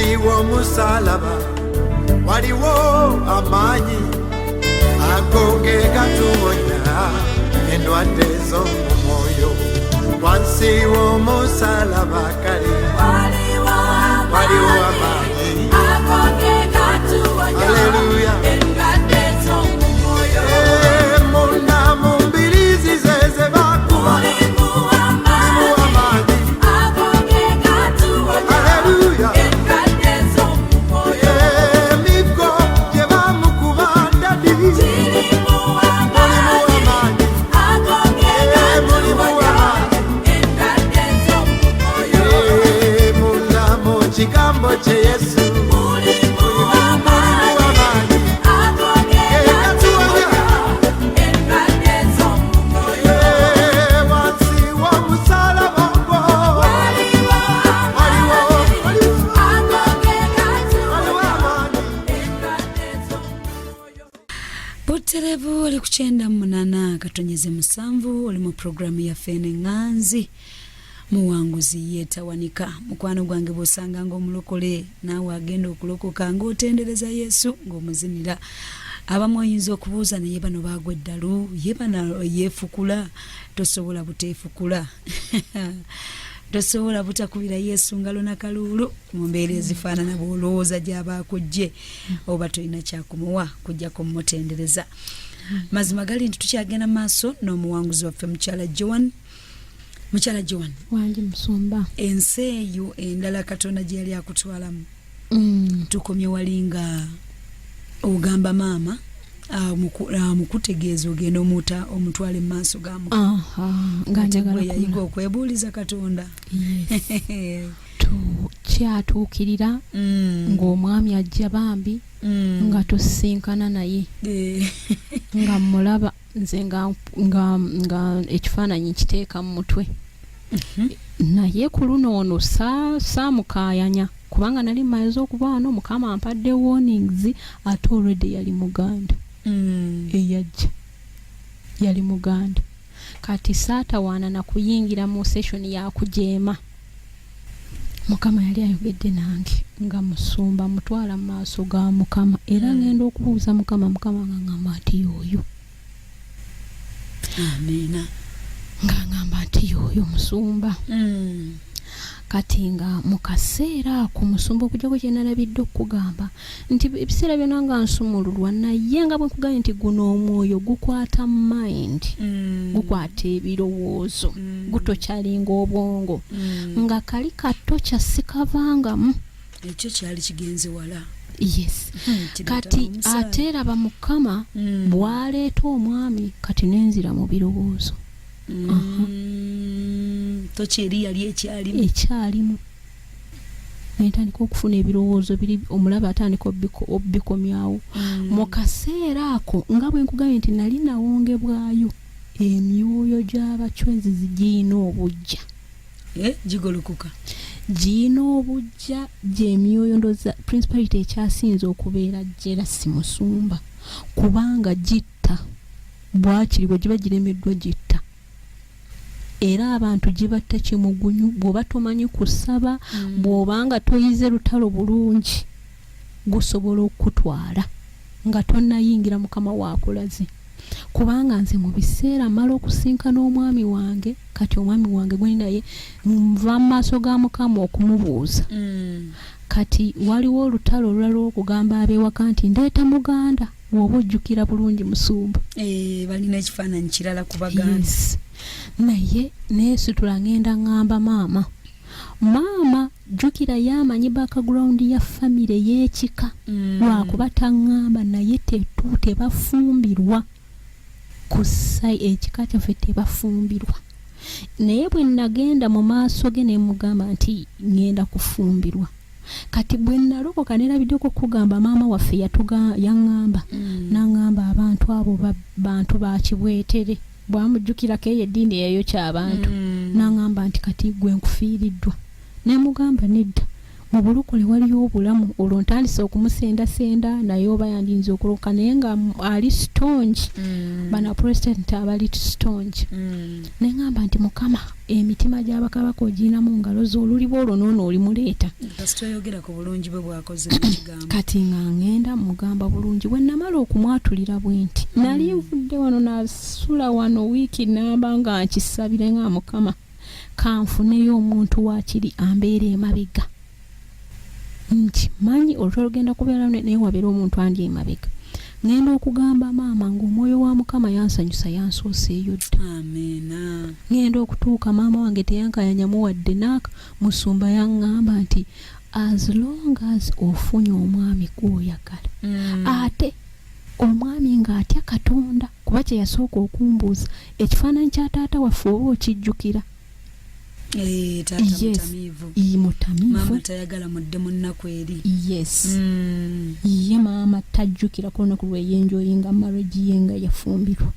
wansi w'omusaalaba waliwo amaanyi agoge gatuwonya endwadde z'omu mwoyo. Wansi w'omusaalaba kale waliwo amaanyi agoge gatuwonya endwadde z'omu mwoyo. Munda mu mbiriizi ze bakuba mulimu amaanyi agoge gatuwonya endwadde z'omu mwoyo. Emiggo gye bamukuba ndadi mulimu amaanyi agoge gatuwonya endwadde z'omu mwoyo. Munda mu kigambo kye Yesu Buterevu oli kukyenda munana katonyeze musanvu oli mu programu ya Fene Nganzi muwanguzi yetawanika. Mukwano gwange bosanga ngo mulokole nawe agenda okulokoka ng'otendereza Yesu ng'omuzinira. Abamu oyinza okubuuza naye bano baagwa eddalu ye bano yeefukula tosobola buteefukula tosobola butakubira Yesu ngalo na kaluulu mu mbeera ezifaanana bw'olowooza gy'abaakujje oba tolina kyakumuwa kujjako mmutendereza. Mazima gali nti tukyagenda maaso n'omuwanguzi waffe mukyala Joan. Mukyala Joan wangi musumba ensi eyo endala Katonda gye yali akutwalamu tukomye walinga ogamba maama mukutegeeza ogenda omutwale mu maaso ga Mukama. Nganjagala yayiga okwebuuliza Katonda. Kyatuukirira ng'omwami ajja bambi nga tusinkana naye nga mulaba nze nga ekifaananyi nkiteeka mu mutwe naye ku luno ono saamukayanya kubanga nali mmaze okuba wano Mukama ampadde warnings ate already yali muganda eyajja yali muganda kati saatawaana na kuyingira mu session ya kujeema. Mukama yali ayogedde nange nga musumba mutwala mu maaso ga Mukama era ngenda okubuuza Mukama ng'angamba nti yoyo. Amina. Ng'angamba nti yoyo musumba. Kati nga mu kaseera ako musumba okujjako kye nalabidde okugamba nti ebiseera byonna nga nsumululwa naye nga bwe nkugambye nti guno omwoyo gukwata mind gukwata ebirowoozo gutokyalinga obwongo nga kali katto kyasikavangamu ekyo kyali kigenze wala. Yes. Kati ate eraba Mukama bw'aleeta omwami kati n'enzira mu birowoozo. Tokyeri yali ekyalimu netandika okufuna ebirowoozo biri omulaba atandika obikomyawo mu kaseera ako nga bwe nkugambye nti nali nawongebwayo emyoyo gy'abachwezi giyina obujja gigolokoka giyina obujja gy'emyoyo ndoza principality ekyasinze okubeera jjera si musumba kubanga gitta bwakiri bwe giba giremeddwa gitta era abantu gibatta kimugunyu bw'oba tomanyi kusaba bw'obanga toyize lutalo bulungi gusobola okutwala nga tonnayingira Mukama wakulaze kubanga nze mu biseera mala okusinkana omwami wange kati omwami wange gwe naye nva mu maaso ga Mukama okumubuuza kati waliwo olutalo olulala okugamba ab'ewaka nti ndeeta muganda bw'oba ojjukira bulungi musumba balina ekifaananyi kirala ku baganda. Yes. Naye neesitula ngenda ngamba maama jjukira yamanyi background ya famire y'ekika lwakuba taŋŋamba naye tebafumbirwa kusai ekika kyaffe tebafumbirwa naye bwe nagenda mu maaso ge ne mugamba nti ngenda kufumbirwa kati bwe nalokoka nerabiddeko okugamba maama waffe yaŋŋamba n'aŋŋamba abantu abo bantu bakibwetere bwamujjukirako eyo eddiini eyo ky'abantu n'aŋŋamba nti kati gwe nkufiiriddwa ne mugamba nedda mu bulokole waliyo obulamu olwo ntandise okumusendasenda naye oba yandinza okuloka naye nga ali stonge bana president abali stonge naye ngamba nti Mukama emitima gy'abakabaka ogirina mu ngalo zo oluliba olwo noono olimuleeta kasitoyogera ku bulungi bwe bwakoze ekigambo kati nga ngenda mugamba bulungi bwe namala okumwatulira bwenti nali nvudde wano nasula wano wiiki namba nga nkisabire nga Mukama kanfuneyo omuntu wakiri ambeera emabega nti manyi olutolugenda kubeera naye wabeera omuntu andi emabega ngenda okugamba maama ng'omwoyo wa Mukama yansanyusa yansooseeyo dda amina ngenda okutuuka maama wange teyankayanyamu wadde naaka musumba yaŋŋamba nti as long as ofunye omwami gw'oyagala ate omwami ng'atya Katonda kuba kye yasooka okumbuuza ekifaananyi kya taata waffe oba okijjukira taata mutamiivu mutamiivu maama tayagala mudde mu nnaku eri yes ye maama tajjukira ku lunaku lwe yenjoyinga marriage ye nga yafumbirwa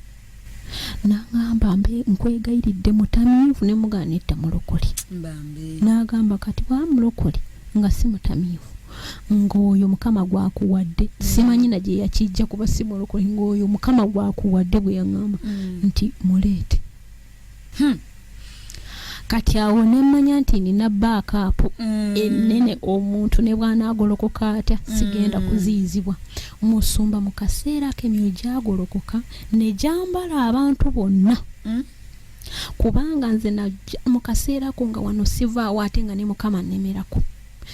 n'agamba nkwegayiridde mutamiivu ne mugaana edda mulokole n'agamba kati bwa mulokole nga si mutamiivu ng'oyo Mukama gwakuwadde simanyi na gye yakijja kuba si mulokole ng'oyo Mukama gwakuwadde bwe yaŋŋamba nti muleete kati awo nemmanya nti nina baakaapu ennene omuntu ne bw'anaagolokoka atya sigenda kuziizibwa musumba mu kaseera k'emyoyo gyagolokoka ne gyambala abantu bonna kubanga nze mu kaseera ko nga wano sivaawo ate nga ne Mukama nnemerako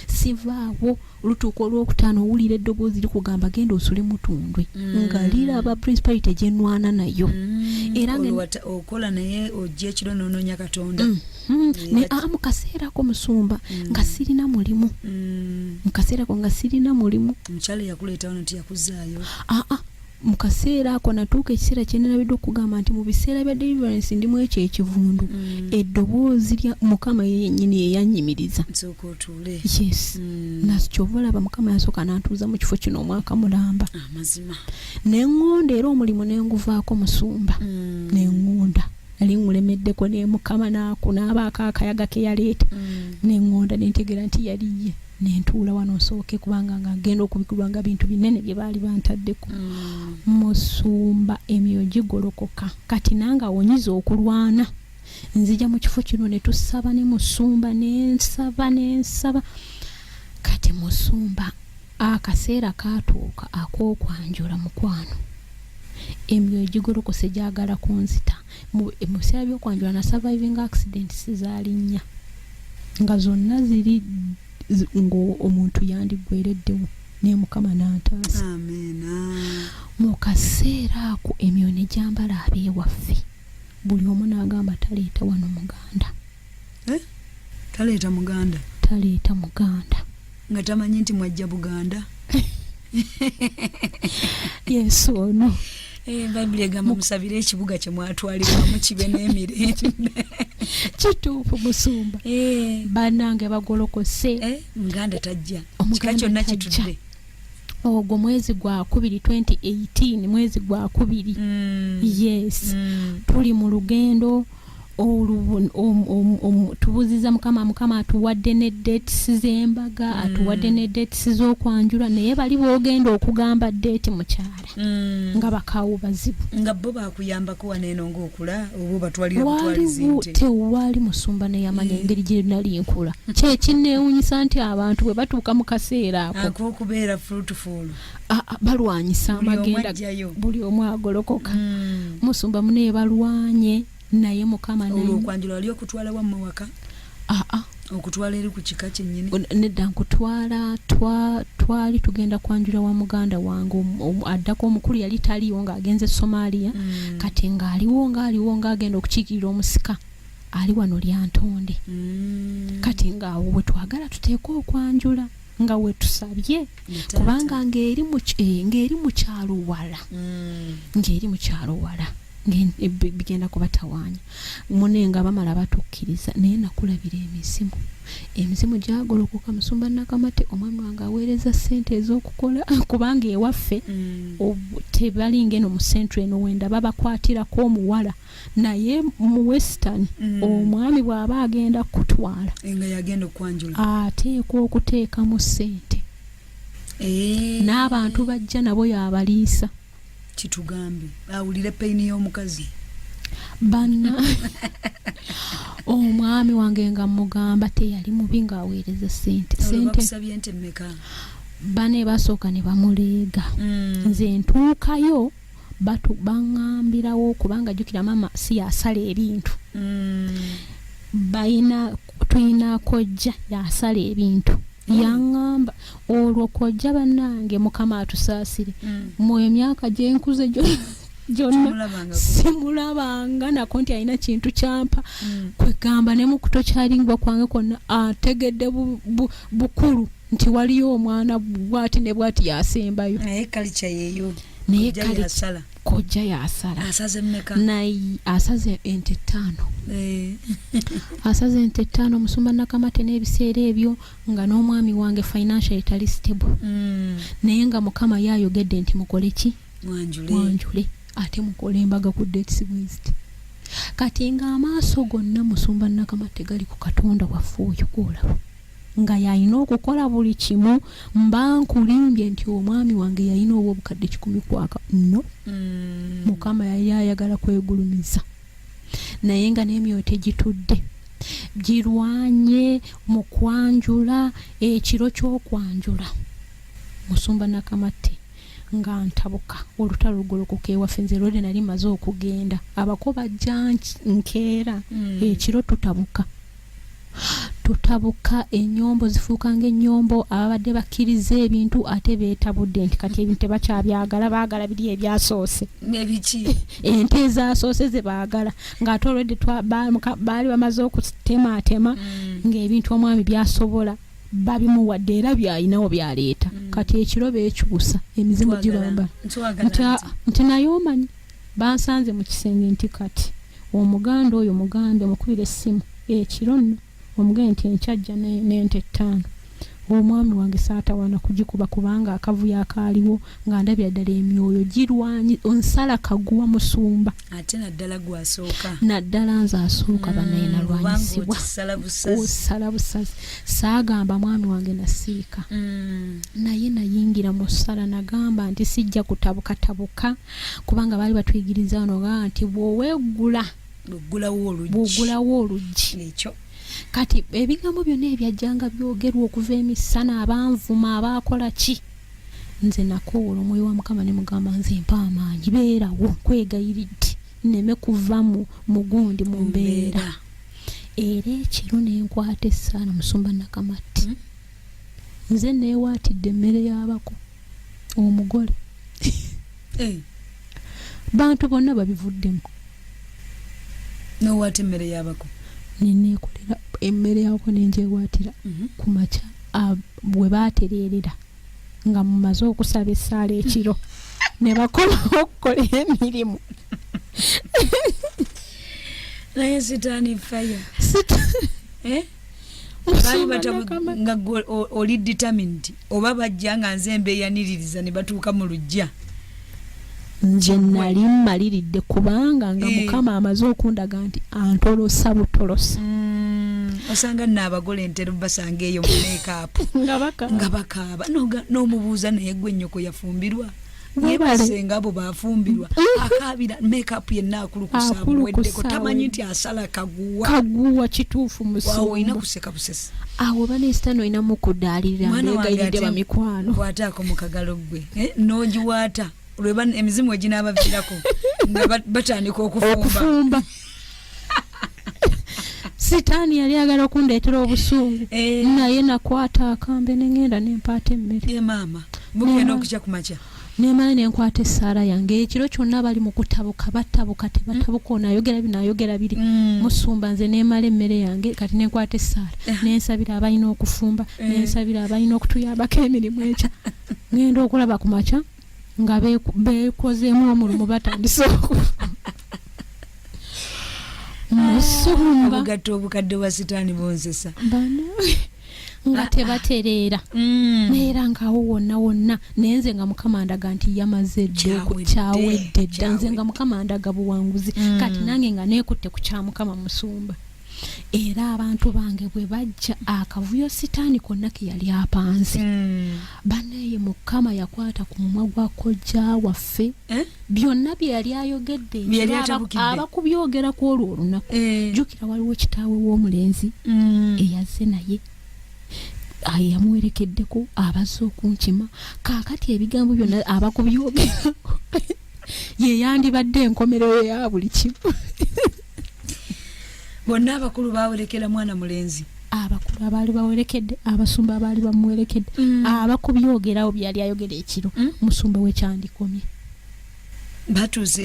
sivaawo olutuuka olwokutaano owulira eddoboozi likugamba genda osule mutundwe nga liraba principality gye nnwana nayo era okola naye ojja ekiro n'onoonya Katonda ne mu kaseera ko musumba nga sirina mulimu mu kaseera ko nga sirina mulimu omukyala yakuleetawo nti yakuzaayo mu kaseera ako natuuka ekiseera kye nalabidde okugamba nti mu biseera bya deliverance ndimu ekyo ekivundu eddoboozi lya Mukama yennyini eyanyimiriza nsooka otuule yes nakyova olaba Mukama yasooka nantuuza mu kifo kino omwaka mulamba amazima neŋŋonda era omulimu nenguvaako musumba neŋŋonda nali ngulemeddeko ne Mukama n'abaako akayaga ke yaleeta neŋŋonda nentegera nti yaliye nentuula wano nsooke kubanga nga ngenda okubikkulwa nga bintu binene bye baali bantaddeko musumba emyoyo gigolokoka kati nange awonyiza okulwana nzija mu kifo kino ne tusaba ne musumba nensaba kati musumba akaseera katuuka ak'okwanjula mukwano emyoyo gigolokose gyagala kunzita mu biseera by'okwanjula na surviving accidents zaali nnya nga zonna ziri ng'omuntu yandigwereddewo ne Mukama n'antaasa mu kaseera ako emyoyo ne gyambala abeewaffe buli omu n'agamba taleeta wano muganda taleeta muganda nga tamanyi nti mwajja Buganda yes ono Bayibuli egamba musabire ekibuga kye mwatwalibwamu kibe n'emirembe kituufu musumba bannange bagolokose muganda tajja kika kyonna kitudde ogwo mwezi gwa 2 2018 mwezi gwa 2 yes tuli mu lugendo tubuziza Mukama atuwadde ne dates z'embaga atuwadde ne dates z'okwanjula naye bali boogenda okugamba date mukyala nga bakawo bazibu nga bo bakuyambako waneeno ng'okula oba batwalira butwalizi nte tewali musumba ne yamanya engeri gye nali nkula kye kinneewunyisa nti abantu bwe batuuka mu kaseera ako okubeera fruitful balwanyisa amagenda buli omu agolokoka musumba munaye balwanye naye Mukama olw'okwanjula wali okutwala wammwe waka okutwala eri ku kika kyennyini nedda nkutwala twali tugenda kwanjula wa muganda wange addako omukulu yali taliiwo ng'agenze Somalia kati ng'aliwo ng'agenda okukiikirira omusika ali wano lyantonde kati ng'awo bwe twagala tuteeke okwanjula nga we tusabye kubanga ng'eri mu kyalo wala bigenda kubatawaanya munenga bamala batukkiriza naye nakulabira emizimu gyagolokoka Musumba Nakamate omwami wange aweereza ssente ez'okukola kubanga ewaffe tebalinga eno mu central eno wenda babakwatirako omuwala naye mu western omwami bw'aba agenda kutwala nga yagenda okwanjula ateekwa okuteekamu ssente n'abantu bajja nabo yabaliisa kitugambe awulire peyini y'omukazi banna omwami wange nga mugamba teyali mubi ng'aweereza ssente bakusabye nti mmeka bane basooka ne bamuleega nze ntuukayo baŋŋambirawo kubanga jjukira mama si yasala ebintu tulina kojja yasala ebintu yaŋŋamba olwo kojja bannange Mukama atusaasire mu emyaka gye nkuze gyonna simulabanga nako nti alina kintu kyampa kwegamba ne mu kuto kyalingwa kwange kwonna ategedde bukulu nti waliyo omwana bwati ne bwati yasembayo naye kalicha yeeyo naye kalicha kojja yasala asaze mmeka naye asaze ente 5 asaze ente 5 Musumba Nakamate n'ebiseera ebyo nga n'omwami wange financial etali stable naye nga Mukama yayogedde nti mukole ki mwanjule ate mukole embaga ku dates west kati nga amaaso gonna Musumba Nakamate gali ku Katonda waffe oyo gw'olaba nga yalina okukola buli kimu mba nkulimbye nti omwami wange yalina obukadde 10 kwaka no Mukama yali ayagala kwegulumiza naye nga n'emyoyo tegitudde girwanye mu kwanjula ekiro ky'okwanjula Musumba Nakamate nga ntabuka olutalo lugolokoka ewaffe nze lwede nali maze okugenda abako bajja nkeera ekiro tutabuka ennyombo zifuuka ng'ennyombo ababadde bakkiriza ebintu ate beetabudde nti kati ebintu tebakyabyagala baagala biri ebyasoose nebiki ente ezasoose ze baagala ng'ate olwedde baali bamaze okutemaatema ng'ebintu omwami byasobola babimuwadde era byayinawo byaleeta kati ekiro beekyusa emizimu gibamba nti naye omanyi bansanze mu kisenge nti kati omuganda oyo mugambe mukubira essimu ekiro nno omugende nti enkyajja n'ente 5 omwami wange saatawaana kugikuba kubanga akavuyo akaaliwo nga ndabira ddala emyoyo girwanyi onsala kaguwa Musumba ate naddala gwasooka naddala nze asooka banaye nalwanyisibwa osala busazi saagamba mwami wange nasiika naye nayingira mu ssala nagamba nti sijja kutabukatabuka kubanga baali batuyigiriza wano gaa nti bw'oweegula bw'ogulawo oluggi ekyo kati ebigambo byonna ebyajjanga byogerwa okuva emisana abanvuma abakola ki nze nakoola omwoyo wa Mukama ne mugamba nze mpa amaanyi beerawo nkwegayiridde nneme kuva mu gundi mu mbeera era ekiro nenkwata essaala Musumba Nakamate nze neewaatidde emmere y'abako omugole bantu bonna babivuddemu nowaata emmere y'abako neneekolera emmere yako nenjewaatira ku makya bwe baatereerera nga mumaze okusaba essaala ekiro ne bakola okukola emirimu naye sitaani fire nga oli determined oba bajja nga nze mbeeyaniririza ne batuuka mu lujja nze nali mmaliridde kubanga nga Mukama amaze okundaga nti antolosa butolosa osanga n'abagole ntero basanga eyo mu makeup nga bakaaba n'omubuuza naye gwe nnyoko yafumbirwa yebasenga abo bafumbirwa akaabira makeup yenna akulukusa amuweddeko tamanyi nti asala kaguwa kituufu Musumba waawe olina kuseka busesi awo banesitani olinamu okudaalirira mbeegayidde bamikwano kwataako mu kagalo gwe n'ogiwaata olweba emizimu eginabaviirako nga batandika okufumba sitaani yali agala okundeetera obusungu naye nakwata akambe nengenda nempaata emmere maama mugenda okukya ku makya nemala nenkwata essaala yange ekiro kyonna bali mu kutabuka batabuka tebatabuka onayogera binayogera biri Musumba nze nemala emmere yange kati nenkwata essaala nensabira abalina okufumba nensabira abalina okutuyambako emirimu ekyo ngenda okulaba ku makya nga beekozeemu omulumu batandise musumba obugatto obukadde wa sitaani bonzesa bana nga tebatereera neera ngaawo wonna nenze nga mukama ndaga nti yamaze kyawedde dda nze nga mukama ndaga buwanguzi kati nange nga neekutte ku kya mukama musumba era abantu bange bwe bajja akavuyo sitaani konna ke yali apanze banaye mukama yakwata ku mumwa gwa kojja waffe byonna bye yali ayogedde abakubyogeraku olwo olunaku jjukira waliwo kitaawe w'omulenzi eyazze naye yamuwerekeddeko abazze okunkima kaakati ebigambo byonna abakubyogera ye yandibadde enkomerero ya buli kimu bonna abakulu bawerekera mwana mulenzi abakulu abaali bawerekedde abasumba abaali bamuwerekedde abakubyogerawo byali ayogera ekiro musumba wekyandikomye batuuse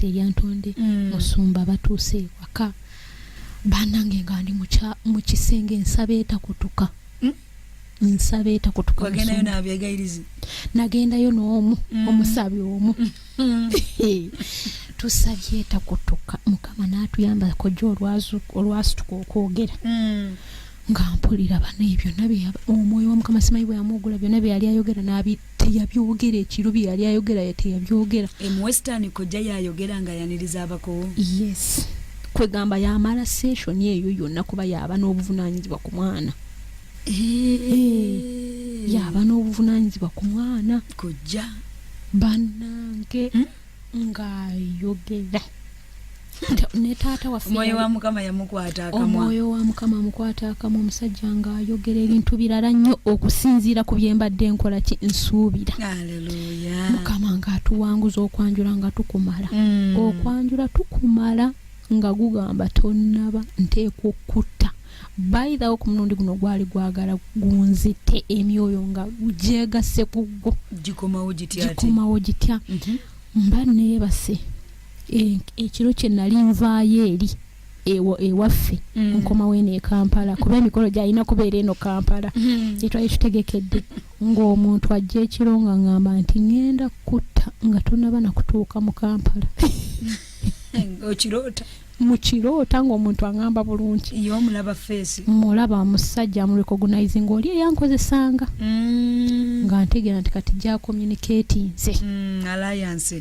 eryantonde musumba batuuse ewaka banange nga ndi mu kisenge nsaba etakutuka wagendayo n'abyegayirizi nagendayo n'omu omusabi omu tusabye etakutuka mukama n'atuyamba kojja olwasituka okwogera nga mpulira bano byonna omwoyo wa mukama simanyi bwe yamuwugula byonna bye yali ayogera teyabyogera ekiro bye yali ayogera teyabyogera emuwesitaani kojja yayogera nga yaniriza abakowo yes kwegamba yamala session eyo yonna kuba yaba n'obuvunaanyizibwa ku mwana yaba n'obuvunaanyizibwa ku mwana kojja bannange ng'ayogera ne taata waffe omwoyo wa mukama yamukwata akamwa omwoyo wa mukama amukwata akamwa omusajja ng'ayogera ebintu birala nnyo okusinziira ku bye mbadde nkola ki nsuubira haleluya mukama ng'atuwanguza okwanjula nga tukumala okwanjula tukumala nga gugamba tonnaba nteekwa okutta bayirawo ku mulundi guno gwali gwagala gunzite emyoyo nga gyegasse ku gwo gikomawo gitya mba neebase ekiro kye nali nvaayo eri ewaffe nkomawo eno e Kampala kuba emikolo gyalina kubeera eno Kampala gyetwali tutegekedde ng'omuntu ajja ekiro nga ngamba nti ngenda kutta nga tonnaba nakutuuka mu Kampala mukiroota ng'omuntu aŋŋamba bulungi yo omulaba feesi mulaba omusajja amurecognize ng'oli eyankozesanga nga ntegeera nti kati gya communicatinze alliance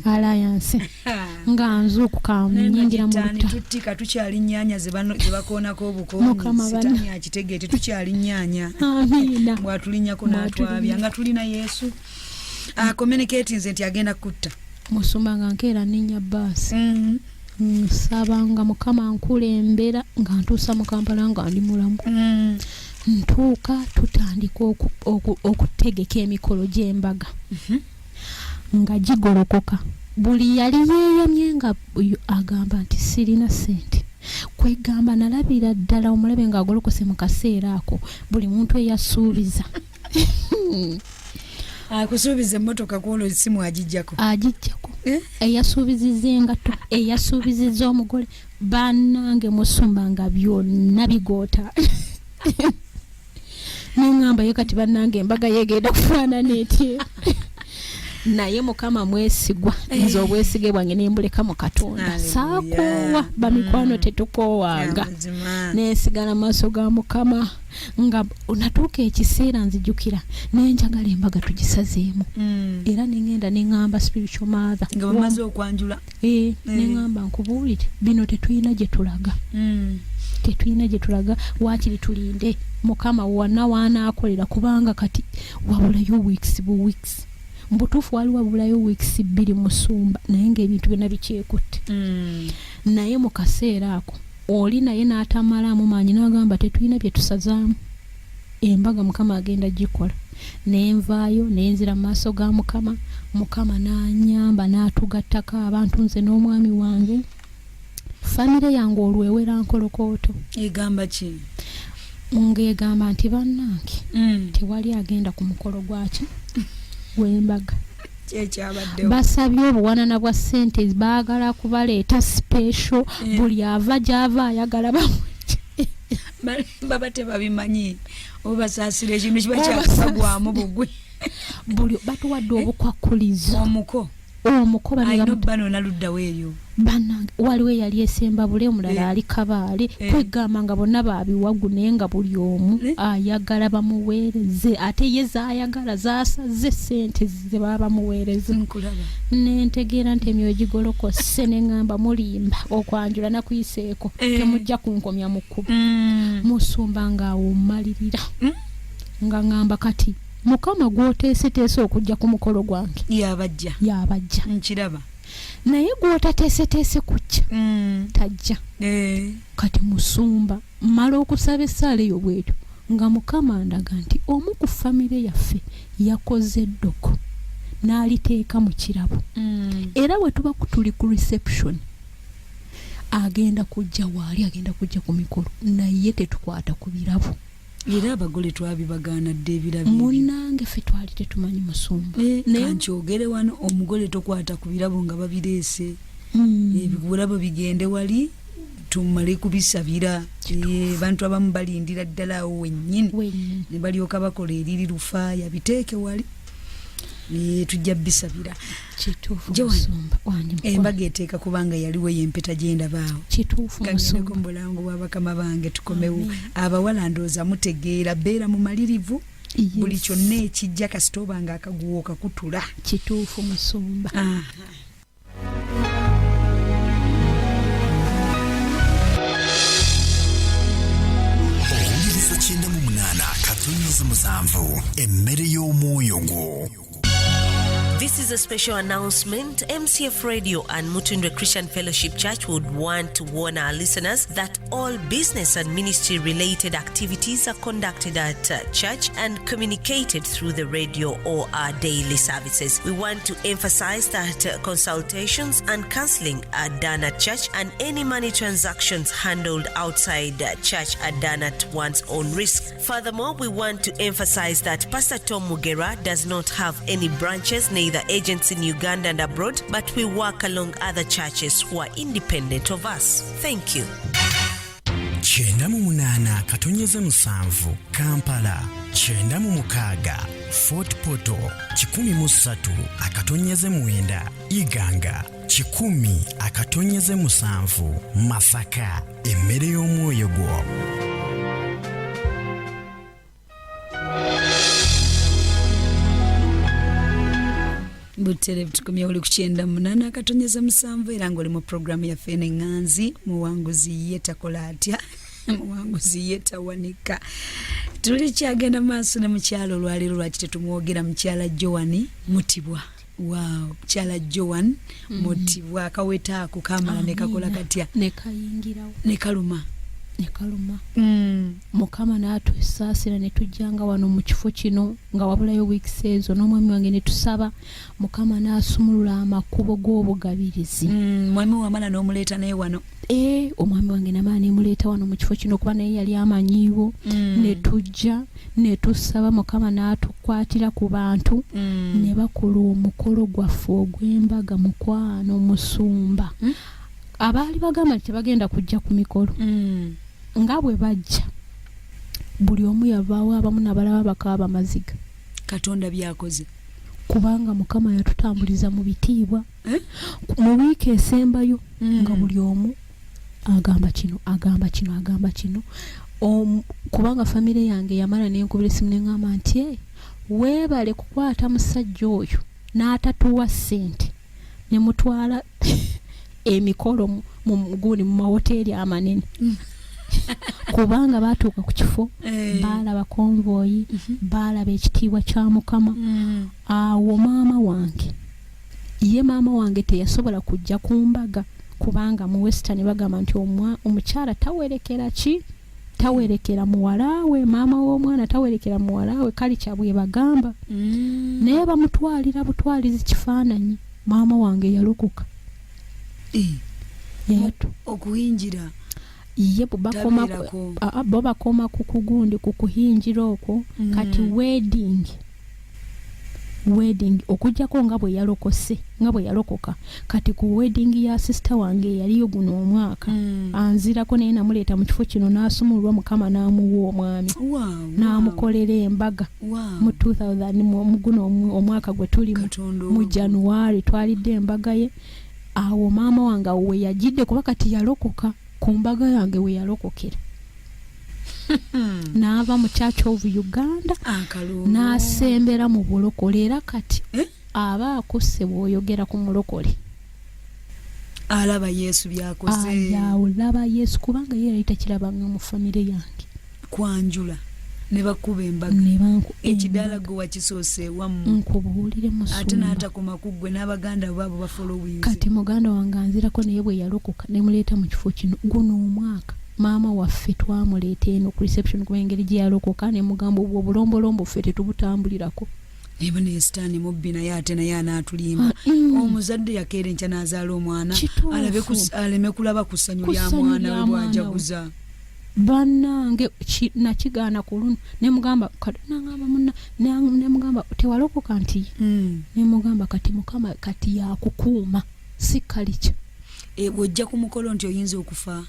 nga nzuukuka munyingira mu lutta tuttika tukyali nnyanya ze bakoonako obukoonyi sitaani akitegeete tukyali nnyanya amiina bwatulinnyako n'atwabya nga tulina yesu communicatinze nti agenda kutta musumba nga nkeera nninnya baasi nsabanga mukama nkulembera nga ntuusa mu Kampala nga ndi mulamu ntuuka tutandika okutegeka emikolo gy'embaga nga gigolokoka buli yali yeeyamye nga agamba nti sirina ssente kwegamba nalabira ddala omulabe ng'agolokose mu kaseera ako buli muntu eyasuubiza akusuubiza emmotoka kwolwo simu agijjako eyasuubiziza engato eyasuubiziza omugole bannange musumba nga byonna bigoota neŋŋamba ye kati bannange embaga yegenda kufaanana etya naye mukama mwesigwa nze obwesige bwange nembuleka mu Katonda saakoowa bamikwano tetukoowanga nesigala maaso ga mukama nga natuuka ekiseera nzijjukira nenjagala embaga tugisazeemu era nengenda neŋŋamba spiritual mother nga bamaze okwanjula neŋŋamba nkubuulire bino tetulina gye tulaga waakiri tulinde mukama wonna waanaakolera kubanga kati wabulayo weeks mbutuufu wali wabulayo weeks 2 musumba naye ng'ebintu byonna bikyekutte naye mu kaseera ako oli naye n'atamalaamu maanyi n'agamba tetulina bye tusazaamu embaga mukama agenda gikola nenvaayo nenzira mu maaso ga mukama n'anyamba n'atugattako abantu nze n'omwami wange famire yange olwewera nkolokooto egamba ki ng'egamba nti bannange tewali agenda ku mukolo gwaki gw'embaga basabye obuwanana bwa ssente baagala kubaleeta special buli ava gy'ava ayagala baba tebabimanyi obasaasira ekintu kiba kyakubagwamu bugwe buli batuwadde obukwakulizo omuko bano naluddawo eyo banange waliwo yali esemba bule mulala ali kabaale kwegamba nga bonna babiwagu naye nga buli omu ayagala bamuweereze ate ye zaayagala zasaze sente ze baba bamuweereze nentegeera nti emyoyo gigolokose ne ngamba mulimba okwanjula nakuyiseeko temujja kunkomya mu kkubo musumba ngaawo mmalirira nga ngamba kati mukama gw'oteeseteese okujja ku mukolo gwange yabajja nkiraba naye gw'otateeseteese kujja tajja kati musumba mmala okusaba essaala eyo bwetyo nga mukama ndaga nti omu ku famire yaffe yakoze eddoko n'aliteeka mu kirabo era bwe tuba tuli ku reception agenda kujja waali agenda kujja ku mikolo naye tetukwata ku birabo era abagole twabibagaanadde ebirabo munnange ffe twali tetumanyi musumba kankyogere wano omugole tokwata ku birabo nga babireese ebirabo bigende wali tumale kubisabira bantu abamu balindira ddala awo wennyini ne balyoka bakola eriri lufaaya biteeke wali tujja bisabira kituufu musumba embaga eteeka kubanga yaliwo yempeta gyendabaawo kituufu musumba mu bulango bwa bakama bange tukomewo abawala ndooza mutegeera beera mu malirivu buli kyonna ekijja kasita oba nga akaguwa okakutula kituufu musumba owuliriza 98.7 emmere y'omwoyo gwo. This is a special announcement. MCF Radio and Mutibwa Christian Fellowship Church would want to warn our listeners that all business and ministry related activities are conducted at church and communicated through the radio or our daily services. We want to emphasize that consultations and counseling are done at church and any money transactions handled outside church are done at one's own risk. Furthermore, we want to emphasize that Pastor Tom Mugera does not have any branches, neither agents in Uganda and abroad, but we work along other churches who are independent of us. Thank you. 98.7 Kampala, 96 Fort Poto, 13.9 Iganga, 10.7 Masaka, emmere y'omwoyo gwo. Butere tukomya uli ku 98.7 era ngoli mu programu ya Fene Nganzi muwanguzi yetakola atya muwanguzi yetawanika tuli kyagenda maaso ne mukyalo lwaliro lwaki tetumwogera mukyala Joan Mutibwa. Wow, mukyala Joan Mutibwa akaweta akukamala ne kakola katya ne kayingirawo ne kaluma mukama n'atusaasira ne tujjanga wano mu kifo kino nga wabulayo weeks ezo n'omwami wange ne tusaba mukama n'asumulula amakubo g'obugabirizi mwami wamala n'omuleeta naye wano omwami wange namala nemuleeta wano mu kifo kino kuba naye yali amanyiiwo ne tujja ne tusaba mukama n'atukwatira ku bantu ne bakola omukolo gwaffe ogw'embaga mukwano musumba abaali bagamba nti bagenda kujja ku mikolo nga bwe bajja buli omu yavaawo abamu n'abalaba bakaaba maziga Katonda byakoze kubanga mukama yatutambuliza mu bitiibwa mu wiiki esembayo nga buli omu agamba kino kubanga famire yange yamala n'enkubira esimu n'eŋŋamba nti weebale kukwata musajja oyo n'atatuwa ssente ne mutwala emikolo mu muguni mu mahoteli amanene kubanga batuuka ku kifo baalaba konvoyi baalaba ekitiibwa kya mukama awo maama wange teyasobola kujja ku mbaga kubanga mu western bagamba nti omukyala tawerekera muwalawe maama w'omwana tawerekera muwalawe kali kyabwe bagamba naye bamutwalira butwalizi kifaananyi maama wange yalokoka okuyingira ye bo bakoma ku kugundi ku kuhinjira okwo kati wedding okujjako nga bwe yalokoka kati ku wedding ya sister wange yaliyo guno omwaka anzirako naye namuleeta mu kifo kino n'asumulwa mukama n'amuwa omwami n'amukolera embaga mu 2000 guno omwaka gwe tuli mu January twalidde embaga ye awo maama wange awo we yagidde kuba kati yalokoka ku mbaga yange we yalokokera. N'ava mu Church of Uganda n'asembera mu bulokole era kati aba akusse bw'oyogera ku mulokole. Alaba Yesu byakoze. Alaba Yesu kubanga ye yali takirabanga mu famire yange. Kwanjula ne bakuba embaga. Ekidala gwe wakisoose wamu. Nkubuulire musumba. Ate n'atakoma kuggwe n'abaganda baabo bafollowing. Kati muganda wange anzirako naye bwe yalokoka ne muleeta mu kifo kino guno omwaka. Maama waffe twamuleeta eno ku reception ku engeri gye yalokoka ne mugamba obwo obulombolombo ffe tetubutambulirako. Eba ne sitaani mubbi naye ate naye anaatulimba. Omuzadde yakeera enkya n'azaala omwana aleme kulaba ku ssanyu lya mwana we bw'ajaguza. Bannange nakigaana ku luno ne mugamba ne mugamba tewalokoka nti ne mugamba kati Mukama kati yakukuuma si kalikyo. Bw'ojja ku mukolo nti oyinza okufa.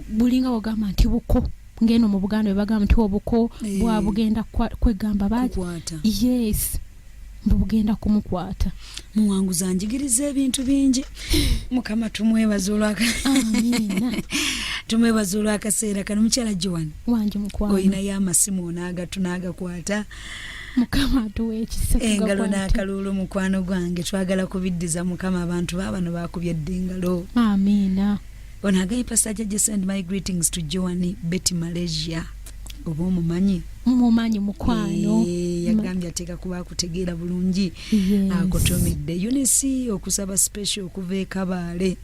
Bulinga wagamba nti buko ngeno mu Buganda we bagamba nti obuko bwabugenda kwegamba baati. Yes. Bugenda kumukwata. Muwanguza njigiriza ebintu bingi. Mukama tumwebaza olwaka. Amina. Tumwebaza olwakaseera kano mukyala Joan. Wanje mukwano. Oyina y'amasimu tunaagakwata. Mukama atuwe ekisa. Engalo n'akalulu mukwano gwange twagala kubiddiza Mukama abantu baabano baakubye engalo. Amina. Onagaye Pastor Jaji send my greetings to Joan Betty Malaysia. Oba omumanyi? Mumanyi mukwano. Yagambye ateeka kuba akutegeera bulungi. Akotomedde. Eunice okusaba special okuva e Kabaale.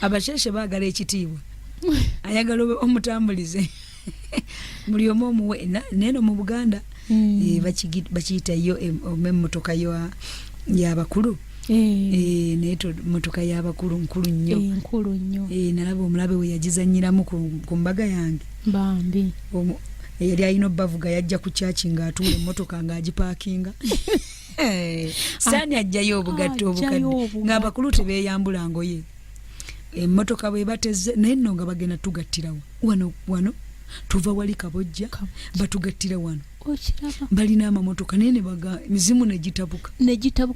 Abasheshe baagala ekitiibwa. Ayagala omutambulize. Muli omu omuwe neno mu Buganda bakiyita yo emmotoka y'abakulu. Neto motoka y'abakulu nkulu nnyo. Nalaba omulabe we yagizanyiramu ku mbaga yange. Bambi. Yali alina bavuga yajja ku church ng'atuula emmotoka ng'agipaakinga. Saani ajjayo obugatto obukadde ng'abakulu tebeeyambula ngoye. Emmotoka bwe bateze naye nno nga bagenda tugattirawo. Wano tuva wali Kabojja batugattira wano. Balina amamotoka naye ne baga mizimu ne gitabuka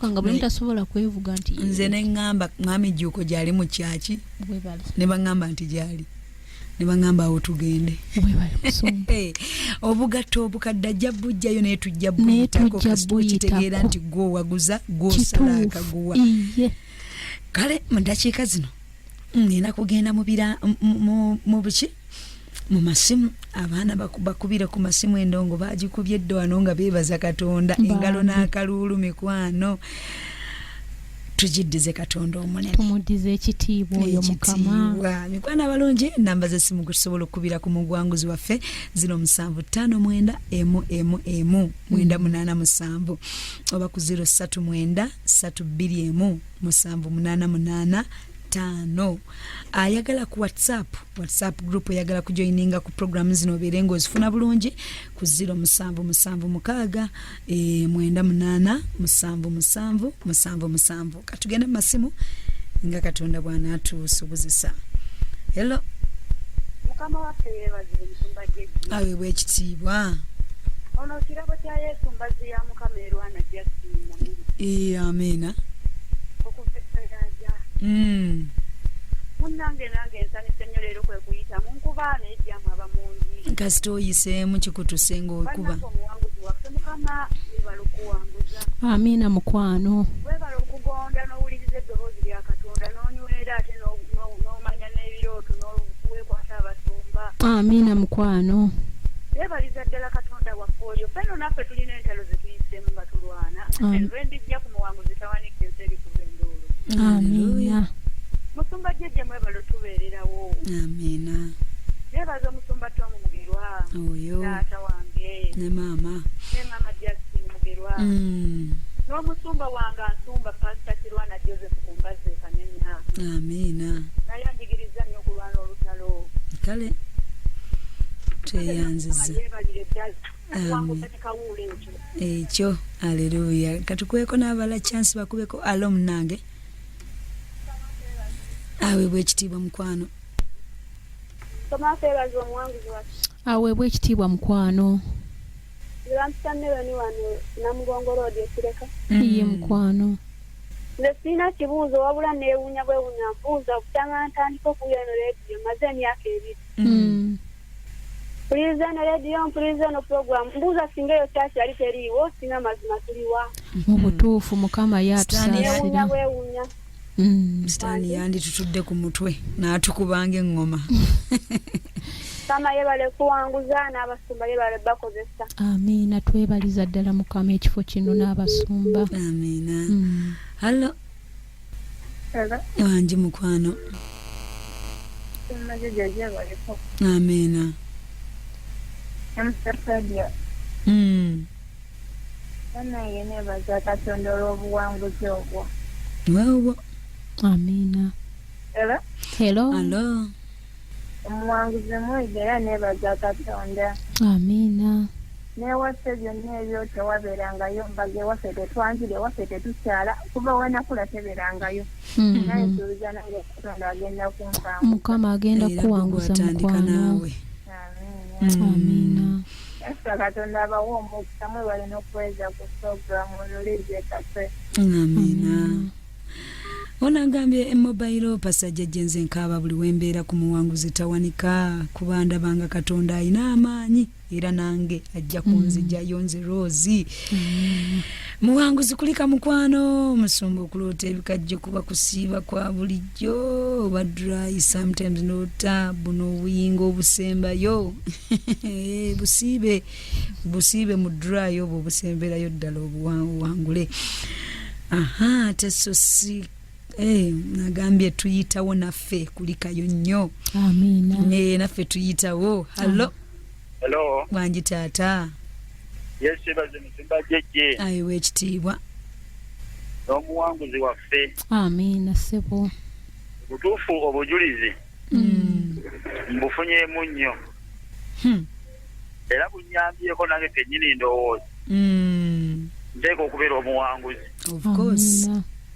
nga bwe tasobola kwevuga nti nze ne ngamba mwami Juko gyali mu kyaki ne bangamba nti gyali ne bangamba awo tugende obugatto obukadde ajja bujjayo naye tujja buyitako kitegeera nti gwo waguza gwo sala akaguwa. Kale mu dakiika zino nina kugenda mu buki mu masimu abaana bakubira ku masimu endongo bagikubye eddo wano nga beebaza Katonda engalo n'akalulu mikwano tujiddize Katonda omunene tumudize ekitiibwa oyo Mukama mikwano abalungi namba z'essimu kusobola okubira ku mugwanguzi waffe 075 emu 987 oba ku 039 321 788 5. Ayagala ku WhatsApp group yagala kujoininga ku program zino berengo zifuna bulungi ku 077 987 katugenda mu masimu nga Katonda bwana atusobozesa. Hello Mukama waffe yeebazibwe Musumba Jeje. Awe bw'ekitiibwa. Ono kirabo kya Yesu mbazi ya Mukama erwana Justin. Amina. Munnange nange ensanisa ennyo leero kwe kuyita munkubaana ejjamu abamungi kasita oyiseemu kikutusenga okuba omuwanguzi waffe Mukama webala okuwanguza. Amina mukwano. Webala okugonda n'owuliriza eddoboozi lya Katonda n'onywera ate n'omanya n'ebirooto n'owekwata abasumba. Amina mukwano. Webaliza ddala Katonda waffe oyo fenno naffe tulina entalo ze tuyiseemu nga tulwana nve ndijja ku muwanguzi tawanika ensi eri kuva endoolo. Amina. Musumba Jeje mwebalo tubeererawo. Amina. Nebaza Musumba Tom Mugerwa. Oyo. Taata wange. Ne mama. Ne mama Justin Mugerwa. N'omusumba wange ansumba Pastor Kirwana Joseph Kumbaze Kanenya. Amina. Naye anjigiriza nnyo okulwana olutalo. Kale. Tweyanziza. Ekyo. Haleluya. Katukweko n'abala chance bakubeko alo munange. Aweebwa ekitiibwa mukwano. Tomaseebaza omuwanguzi waffe. Aweebwa ekitiibwa mukwano. Nzirampisannebe ni wano Namugongo Road ekireka. Ye mukwano. nze sirina kibuuzo wabula neewuunya bwewuunya mbuuza okutanga ntandika okuwulira eno leediyo maze emyaka 2 mpuliriza eno leediyo mpuliriza eno puroguramu mbuuza singa eyo kyaki yali teriiwo singa mazima tuliwa mu butuufu mukama neewuunya bwewuunya sitaani yandi tutudde ku mutwe n'atukubanga eŋŋoma kama yebale kuwanguza n'abasumba yebale bakozesa amiina twebaliza ddala mukama ekifo kino n'abasumba amiina hallo wangi mukwano amiina naye nebaza katonda olw'obuwanguzi obwo wawo amiina hello omuwanguzi mwega era nebaza katonda amiina newaffe byonna ebyo tewabeerangayo mbaga ewaffe tetwanjira ewaffe tetukyala kuba wenakula tebeerangayo naye tuliza naye katonda agenda kunkanga mukama agenda kuwanguza mukwano amiina esa katonda abawa omukisa mwe balina okuweza ku puroguramu olulize kafe amiina onagambye emobairo pasajja jenze nkaaba buli wembeera ku muwanguzi tawanika kuba ndabanga katonda alina amaanyi era nange ajja kunzijayo nze Rozi muwanguzi kulika mukwano musumba okuloota ebikajjo kuba kusiiba kwa bulijjo oba dry sometimes nota buno obuyingo obusembayo busiibe mu dry obwo obusemberayo ddala obuwangule tesosi nagambye tuyitawo naffe kulikayo nnyo amiina naffe tuyitawo hallo wangi taata yesebaze musimba jejje ayiwe ekitiibwa n'omuwanguzi waffe amiina ssebo butuufu obujulizi mbufunyeemu nnyo era bunyambyeko nange kennyini ndowooza nteeka okubeera omuwanguzi of course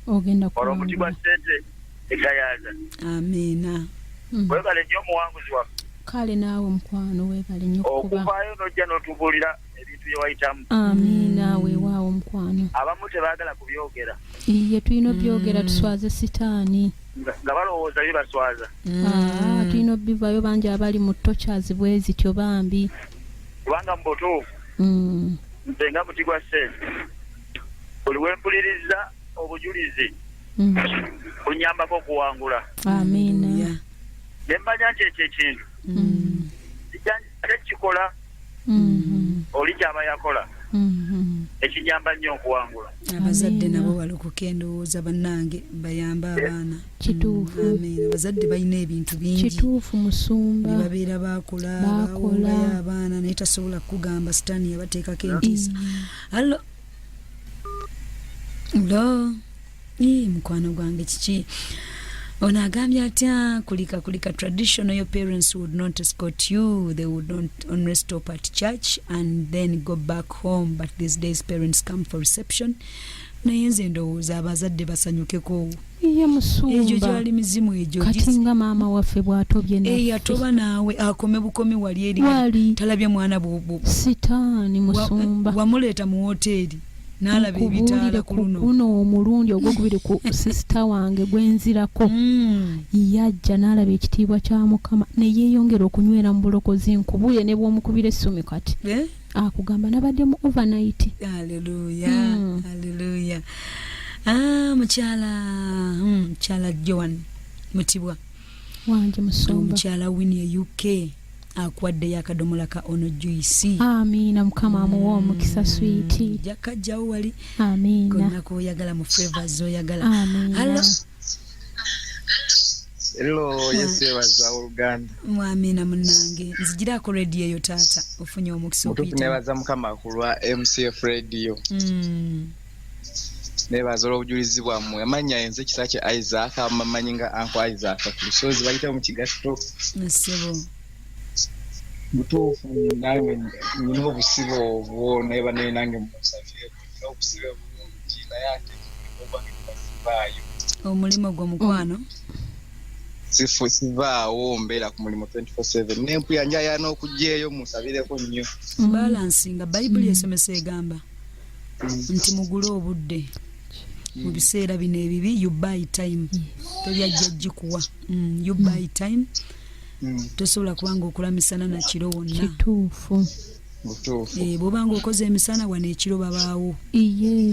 ogenda olwo Mutibwa ssente egayaza amiina webale nnyo omuwanguzi waffe kale naawe mukwano weebale nnyo okuvaayo n'ojja n'otubuulira ebintu bye wayitamu amiina weewaawo mukwano abamu tebaagala kubyogera iye tulina obyogera tuswaze sitaani nga balowooza bibaswaza tulina obivayo bangi abali mu tochazi bwe zityo bambi kubanga mu butuufu nze nga Mutibwa ssente buli wempuliriza obujulizi kunyambako okuwangula amiina nemmanya nti ekyo ekintu tekikola oli kyaba yakola ekinyamba nnyo okuwangula abazadde nabo balokoka endowooza bannange bayamba abaana kituufu amiina abazadde balina ebintu bingi kituufu musumba babeera bakola bawongayo abaana naye tasobola kugamba sitaani yabateekako entiisa hallo mukwano gwange kiki ono agambye atya kulika traditional your parents would not escort you, they would not only stop at church and then go back home, but these days parents come for reception. Naye nze ndowooza abazadde basanyukeko iye musumba egyo gyali mizimu egyo kati nga maama waffe bw'atobye naffe yatoba naawe akome bukomi wali eri talabye mwana sitaani musumba wamuleeta mu woteeri n'alaba ebitaala ku luno omulundi ogwokubiri ku sisita wange gwenzirako yajja n'alaba ekitiibwa kya mukama ne yeeyongera okunywera mu bulokozi nkubuye ne bw'omukubira essumi kati akugamba nabadde mu overnight. Haleluya. Mukyala Joan Mutibwa wanje musumba mukyala Winnie UK akwadde yakadomola ka ono juice. Amina mukama amuwa omukisa sweet jakajjawo wali. Amina konna ko yagala mu flavors oyagala. Amina. Hello, yesebaza Uganda. Mwamina munange. Nzigira ko radio yo tata ofunye omukisa okuyita. Mutuku nebaza mukama kulwa MCF radio. Nebaza olw'obujulizi bwammwe. Amanya enze kisa kye Isaac amamanyinga Uncle Isaac kulisozi bayita mu kigato. Nasebo. Mutufu nange nino obusibo obwo neba nange musafire obusibo obujina yake oba ngibasibayo. Omulimo gwo mukwano. Sivaawo mbeera ku mulimo 24/7 nempu yanja yana okujjeeyo musabireko nnyo. Balancing Bible esomesa egamba nti mugule obudde mu biseera bino ebibi you buy time tobyajja gikuwa you buy time tosobola kubanga okola misana na kiro wonna kituufu bwobanga okoze emisana wano ekiro babaawo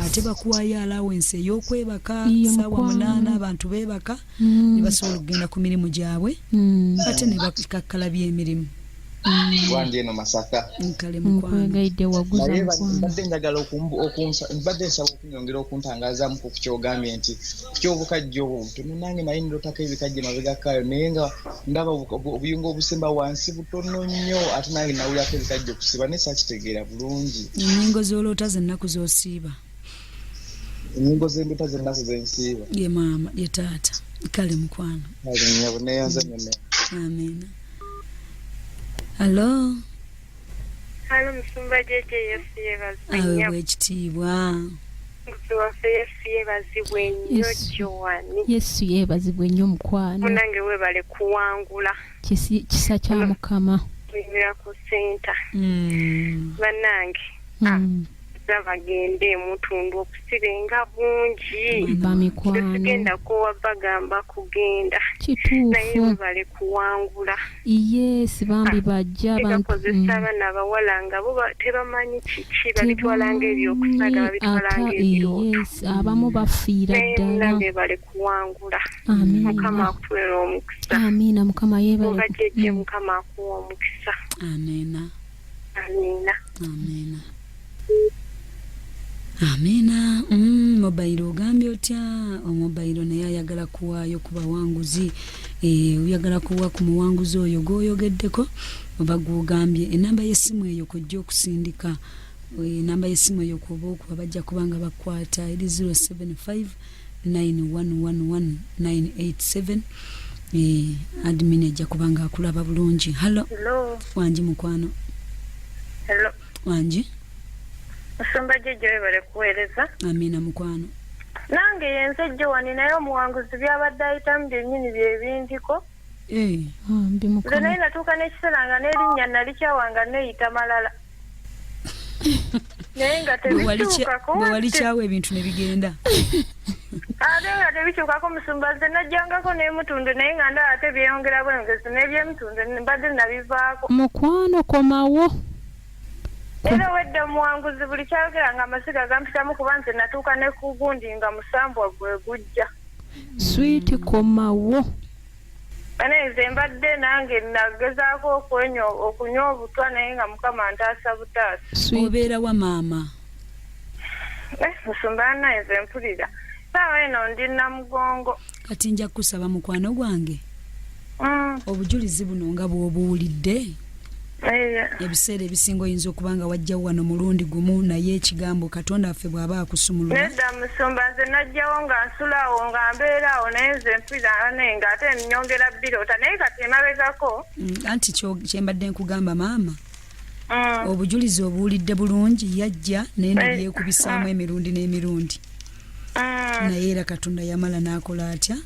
ate bakuwayo allowance ey'okwebaka ssaawa 8 abantu beebaka ne basobola okugenda ku mirimu gyabwe ate ne bakakkala by'emirimu wange eno Masaka nkale mukwagaidde mbadde njagala mbadde nsaba okunyongera okuntangazaamu ku kyogambye nti kukyobukajja obwo butono nange naye ndotako ebikajja mabegakayo naye nga ndaba obuyungu obusemba wansi butono nnyo ate nange nawulirako ebikajja okusiba naye sakitegeera bulungi ennyingo z'oloota zennaku z'osiiba ennyingo z'endoota zennaku zensiiba ye maama ye taata kale mukwano neyanza nyonna amina Hello. Hello, Musumba Jeje yesiye bazibwe. Awe ekitiibwa. Musuwafe yesiye bazibwe nnyo Joan. Yesu yeebazibwe nnyo mukwano. Munange webale kuwangula. Kisa kya Mukama. Tuyimira ku senta. Bannange. Bagende mutundu okusibenga bungi tugenda kowa bagamba kugenda naye bale kuwangula yes bambi bajja bakozesa abaana abawala nga bo tebamanyi kiki babitwalanga ebyokusaga babitwalanga ebiro yes abamu bafiira ddala naye bale kuwangula Mukama akutuwera omukisa amina Mukama yeebale obajeje Mukama akuwa omukisa amina amina amina Amina. Mobile ogambye otya omobile naye ayagala kuwaayo ku bawanguzi oyagala kuwa ku muwanguzi oyo gw'oyogeddeko oba gw'ogambye enamba y'essimu eyo kojja okusindika enamba y'essimu eyo kuba okuba bajja kubanga bakwata eri 075 911 admin ajja kubanga akulaba bulungi. Hello wanji mukwano. Hello wanji Musumba Jeje webale kuweereza. Amina mukwano. Nange yenze Joan naye omuwanguzi byabadde ayitamu byennyini bye bindiko. Mbi mukwano. Naye natuuka n'ekiseera nga n'erinnya nalikyawanga neeyita malala. Naye nga tebikyukako. Bwe walikyawo ebintu ne bigenda. Ate nga tebikyukako Musumba nze najjangako n'emutundu naye nga ndaba ate byeyongera bwengezi n'ebyemutundu mbadde nabivaako. Mukwano komawo. Era wedde omuwanguzi buli kyayogera nga amasiga gampitamu kuba nze natuuka ne ku gundi nga musambwa gwe gujja. Sweet komawo. Nze mbadde nange nagezaako okunywa obutwa naye nga Mukama ntaasa butaasa. Obeera wa maama? Musumba naye nze mpulira. Saawa eno ndi Namugongo. Kati nja kusaba mukwano gwange. Obujulizi buno nga bw'obuwulidde. Ebiseera ebisinga oyinza okubanga wajjawo wano mulundi gumu naye ekigambo Katonda waffe bw'aba akusumulula. Nedda Musumba nze najjawo nga nsulawo nga mbeerawo naye nze mpulira naye nga ate nnyongera birota naye kati emabegako. Anti kyembadde nkugamba maama. Obujulizi obuwulidde bulungi yajja naye nebyekubisaamu emirundi n'emirundi. Naye era Katonda yamala n'akola atya?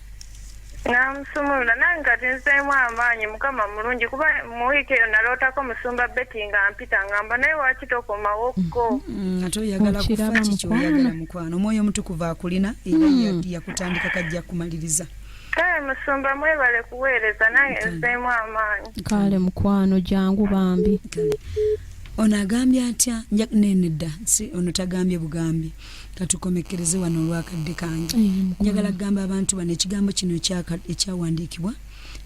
Namusumulula nange kati nseemu amaanyi Mukama mulungi kuba mu wiiki eyo nalootako Musumba Betty nga mpita ngamba naye waaki tokomawokko. Ate oyagala kufa kiki oyagala mukwano omwoyo omutukuvu akulina era yakutandika kajja kumaliriza. Kale Musumba mwebale kuweereza nange nseemu amaanyi. Kale mukwano jangu bambi. Ono agambye atya nenedda si ono tagambye bugambye katukomekereze wano olwakadde kange. Njagala kugamba abantu bano ekigambo kino ekyawandiikibwa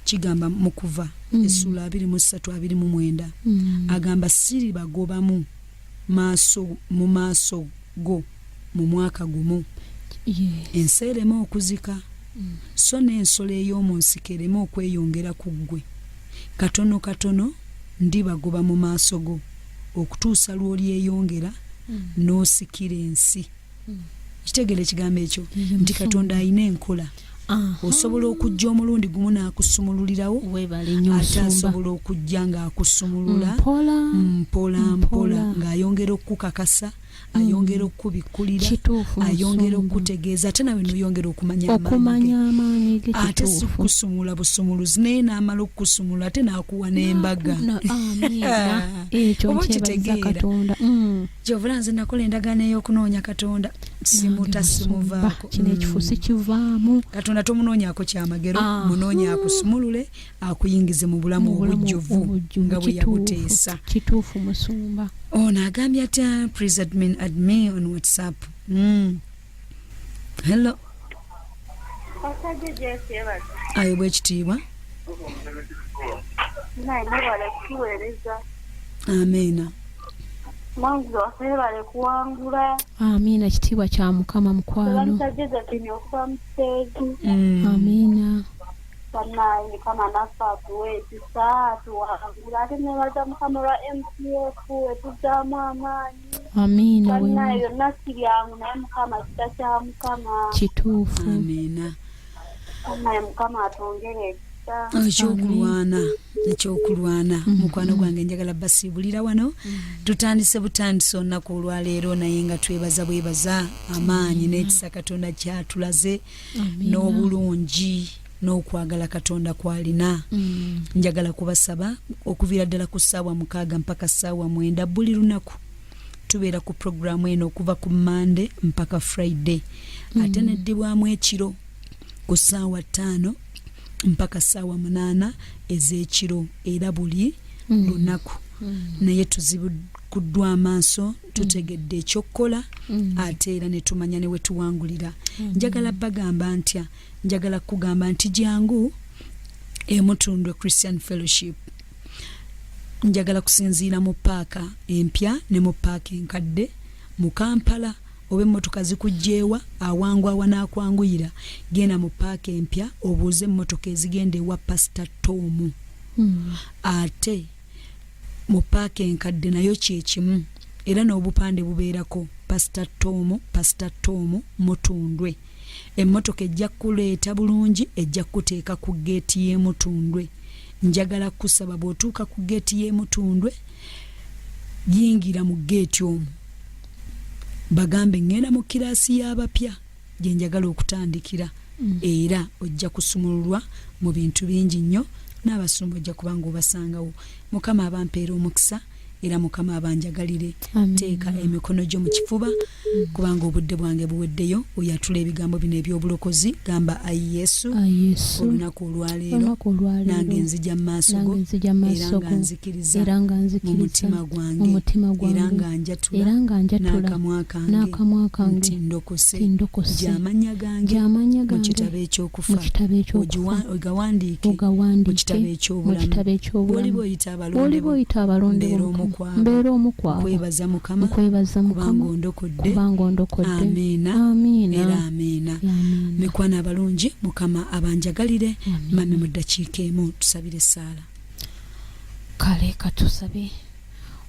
kigamba mu Kuva essula 23:29 agamba siri bagobamu mu maaso go mu mwaka gumu ensi erema okuzika so n'ensolo ey'omu nsiko erema okweyongera ku ggwe katono katono ndibagoba mu maaso go okutuusa lw'olyeyongera n'osikira ensi. Kitegere ekigambo ekyo nti Katonda alina enkola. Osobola okujja omulundi gumu n'akusumululirawo ate asobola okujja ng'akusumulula mpola ng'ayongera okukakasa ayongera okubikkulira ayongera okutegeeza ate nawe noyongera okumanya amaanyi ge ate sikusumula busumuluzi naye n'amala okukusumula ate n'akuwa n'embaga ekyo nkyebaza Katonda kyovula nze nakola endagaano ey'okunoonya Katonda simuta simuvaako kino ekifo sikivaamu Katonda tomunoonyaako kyamagero munoonya akusumulule akuyingize mu bulamu obujjuvu nga bwe yabuteesa kituufu musumba ono agambye atya please admin on WhatsApp hello ayo bwekitiibwa amina Mwanzo wasebale kuwangula. Amina kitiibwa kya Mukama mukwano. Bamusajja kino okuva mu stage. Amina. Banayi kama nafa tuwezi saatu wangula ate nebaza Mukama lwa MPF etuzaamu amaanyi. Amina. Banayi yonna si yangu naye Mukama kita kya Mukama. Kituufu. Amina. Naye Mukama atwongere ekyokulwana mukwano gwange njagala basiibulira wano tutandise butandise olunaku olwaleero naye nga twebaza amaanyi n'ekisa Katonda kyatulaze n'obulungi n'okwagala Katonda kwalina njagala kubasaba okuviira ddala ku ssaawa 6 mpaka ssaawa 9 buli lunaku tubeera ku programu eno okuva ku Monday mpaka Friday ate neddibwamu ekiro ku ssaawa 5 mpaka ssaawa 8 ez'ekiro era buli lunaku naye tuzibukuddwa amaaso tutegedde ekyokukola ate era ne tumanya ne we tuwangulira njagala bagamba ntya njagala kugamba nti jangu Mutundwe Christian Fellowship njagala kusinziira mu paaka empya ne mu paaka enkadde mu Kampala obe mmotoka zikujjeewa awangwa wanaakwanguyira genda mu paaka empya obuuze mmotoka ezigenda ewa Pastor Tom ate mu paaka enkadde nayo kyekimu era n'obupande bubeerako Pastor Tom Mutundwe emmotoka ejja kuleeta bulungi ejja kuteeka ku geeti y'e Mutundwe njagala kusaba bw'otuuka ku geeti y'e Mutundwe yingira mu geeti omwo bagambe ngenda mu kiraasi y'abapya gye njagala okutandikira era ojja kusumululwa mu bintu bingi nnyo n'abasumba ojja kubanga obasangawo Mukama abampeera omukisa era Mukama abanjagalire teeka emikono gyo mu kifuba kubanga obudde bwange buweddeyo oyatula ebigambo bino eby'obulokozi gamba ayi Yesu olunaku olwaleero nange nzija mu maaso go era nga nzikiriza mu mutima gwange era nga njatula n'akamwa kange nti ndokose gy'amannya gange mu kitabo ekyokufa ogawandiike mu kitabo eky'obulamu bw'oliba oyita abalonde mbeera omukwabu nkwebaza Mukama kubanga ondokodde amiina era amiina mikwana abalungi Mukama abanjagalire mami mu ddakiika emu tusabireessaala kale katusabe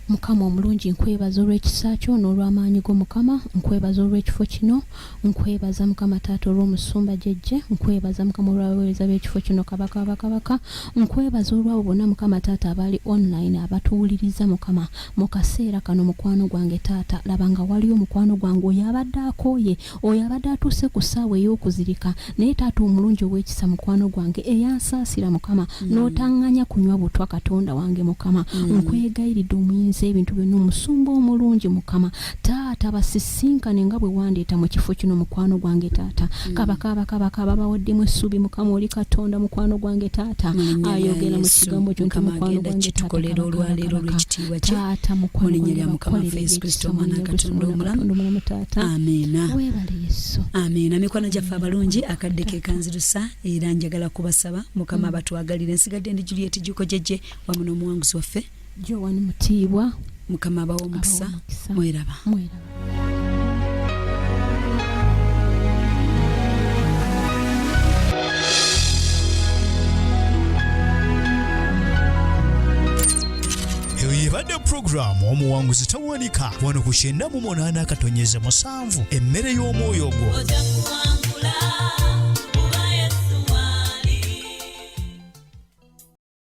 Mukama omulungi nkwebaza olw'ekisa kyo n'olw'amaanyi go Mukama nkwebaza olw'ekifo kino nkwebaza Mukama taata olw'omusumba jjejje nkwebaza Mukama olw'abaweereza b'ekifo kino kabaka nkwebaza olw'abo bonna Mukama taata abali online abatuwuliriza Mukama mu kaseera kano mukwano gwange taata laba nga waliyo mukwano gwange oyo abadde akooye oyo abadde atuuse ku ssaawa ey'okuzirika naye taata omulungi ow'ekisa mukwano gwange eyansaasira Mukama n'otaŋŋanya kunywa butwa Katonda wange Mukama nkwegayiridde omuyinza ebintu byonna omusumba omulungi Mukama taata basisinkane nga bwe wandeeta mu kifo kino mukwano gwange taata kabaka babawaddemu essuubi Mukama oli Katonda mukwano gwange taata ayogera mu kigambo kyo nti mukwano gwange tukolera olwaleero olw'ekitiibwa kye mu linnya lya Mukama Yesu Kristo omwana Katonda omulamu amiina weebale Yesu amiina mikwano gyaffe abalungi akadde ke kanzirusa era njagala kubasaba Mukama abatwagalire nsigadde ndi Juliet Juko jjejje wamu n'omuwanguzi waffe Joan Mutibwa Mukama abawo omukisa mweraba yebadde programu omuwanguzi tawanika wano ku 98 katonyeze 7 emmere y'omwoyo gwo